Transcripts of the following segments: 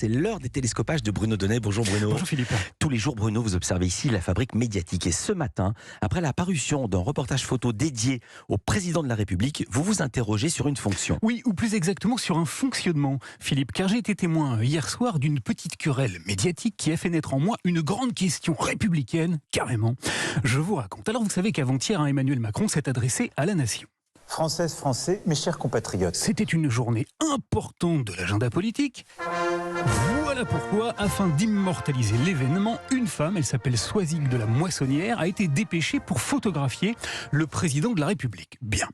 C'est l'heure des télescopages de Bruno Donnet. Bonjour Bruno. Bonjour Philippe. Tous les jours Bruno, vous observez ici la fabrique médiatique. Et ce matin, après la parution d'un reportage photo dédié au président de la République, vous vous interrogez sur une fonction. Oui, ou plus exactement sur un fonctionnement, Philippe, car j'ai été témoin hier soir d'une petite querelle médiatique qui a fait naître en moi une grande question républicaine, carrément. Je vous raconte. Alors vous savez qu'avant-hier, Emmanuel Macron s'est adressé à la nation. Françaises, Français, mes chers compatriotes. C'était une journée importante de l'agenda politique. Voilà pourquoi, afin d'immortaliser l'événement, une femme, elle s'appelle Soisig de la Moissonnière, a été dépêchée pour photographier le président de la République. Bien.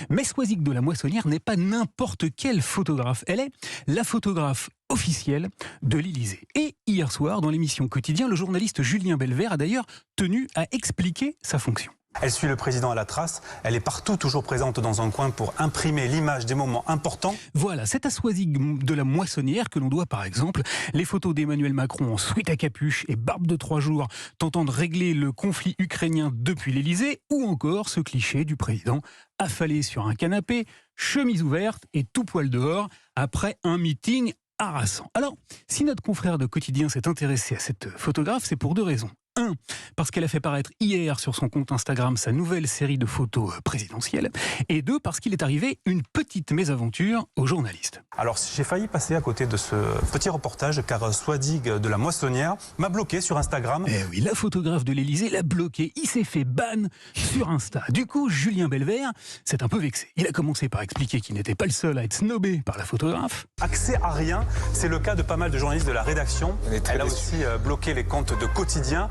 Mais Soisig de la Moissonnière n'est pas n'importe quelle photographe. Elle est la photographe officielle de l'Élysée. Et hier soir, dans l'émission Quotidien, le journaliste Julien Belvert a d'ailleurs tenu à expliquer sa fonction. Elle suit le président à la trace, elle est partout toujours présente dans un coin pour imprimer l'image des moments importants. Voilà, c'est à Soisig de la Moissonnière que l'on doit par exemple les photos d'Emmanuel Macron en sweat à capuche et barbe de 3 jours tentant de régler le conflit ukrainien depuis l'Élysée, ou encore ce cliché du président affalé sur un canapé, chemise ouverte et tout poil dehors après un meeting harassant. Alors, si notre confrère de Quotidien s'est intéressé à cette photographe, c'est pour deux raisons. 1. Parce qu'elle a fait paraître hier sur son compte Instagram sa nouvelle série de photos présidentielles. Et 2. Parce qu'il est arrivé une petite mésaventure aux journalistes. Alors j'ai failli passer à côté de ce petit reportage car Soisig de la Moissonnière m'a bloqué sur Instagram. Eh oui, la photographe de l'Élysée l'a bloqué. Il s'est fait ban sur Insta. Du coup, Julien Belvert s'est un peu vexé. Il a commencé par expliquer qu'il n'était pas le seul à être snobé par la photographe. Accès à rien, c'est le cas de pas mal de journalistes de la rédaction. Elle a aussi bloqué les comptes de Quotidien.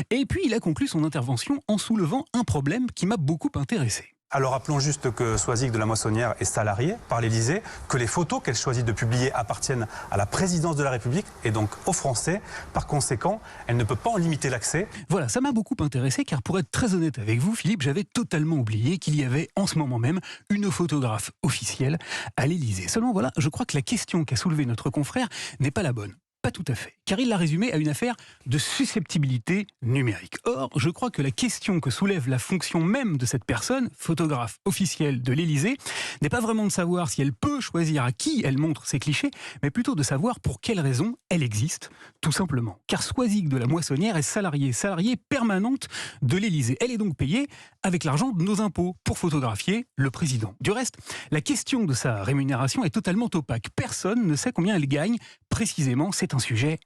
Et puis il a conclu son intervention en soulevant un problème qui m'a beaucoup intéressé. Alors rappelons juste que Soisig de la Moissonnière est salariée par l'Élysée, que les photos qu'elle choisit de publier appartiennent à la présidence de la République et donc aux Français. Par conséquent, elle ne peut pas en limiter l'accès. Voilà, ça m'a beaucoup intéressé car pour être très honnête avec vous, Philippe, j'avais totalement oublié qu'il y avait en ce moment même une photographe officielle à l'Élysée. Seulement voilà, je crois que la question qu'a soulevée notre confrère n'est pas la bonne. Pas tout à fait, car il l'a résumé à une affaire de susceptibilité numérique. Or, je crois que la question que soulève la fonction même de cette personne, photographe officielle de l'Élysée, n'est pas vraiment de savoir si elle peut choisir à qui elle montre ses clichés, mais plutôt de savoir pour quelles raisons elle existe, tout simplement. Car Soisig de la Moissonnière est salariée permanente de l'Élysée. Elle est donc payée avec l'argent de nos impôts pour photographier le président. Du reste, la question de sa rémunération est totalement opaque. Personne ne sait combien elle gagne précisément. C'est un sujet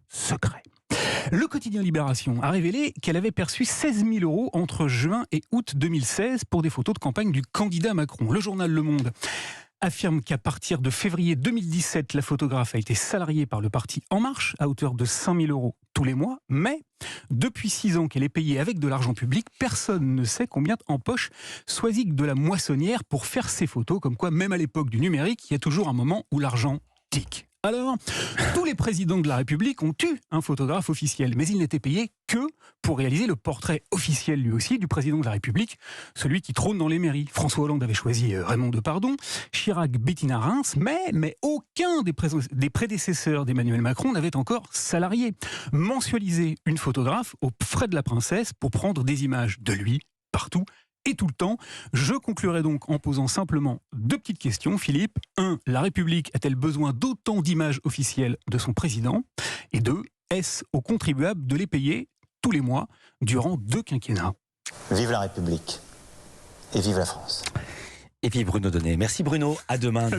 secret. Le quotidien Libération a révélé qu'elle avait perçu 16 000 € entre juin et août 2016 pour des photos de campagne du candidat Macron. Le journal Le Monde affirme qu'à partir de février 2017, la photographe a été salariée par le parti En Marche à hauteur de 5 000 € tous les mois, mais depuis 6 ans qu'elle est payée avec de l'argent public, personne ne sait combien empoche Soisig de la Moissonnière pour faire ses photos, comme quoi même à l'époque du numérique, il y a toujours un moment où l'argent tique. Alors, tous les présidents de la République ont eu un photographe officiel, mais il n'était payé que pour réaliser le portrait officiel lui aussi du président de la République, celui qui trône dans les mairies. François Hollande avait choisi Raymond Depardon, Chirac Bettina Reims, mais aucun des prédécesseurs d'Emmanuel Macron n'avait encore salarié, mensualisé une photographe aux frais de la princesse pour prendre des images de lui partout et tout le temps. Je conclurai donc en posant simplement 2 petites questions, Philippe. 1. La République a-t-elle besoin d'autant d'images officielles de son président ? Et 2. Est-ce aux contribuables de les payer tous les mois durant 2 quinquennats ? Vive la République et vive la France. Et puis Bruno Donnet. Merci Bruno, à demain.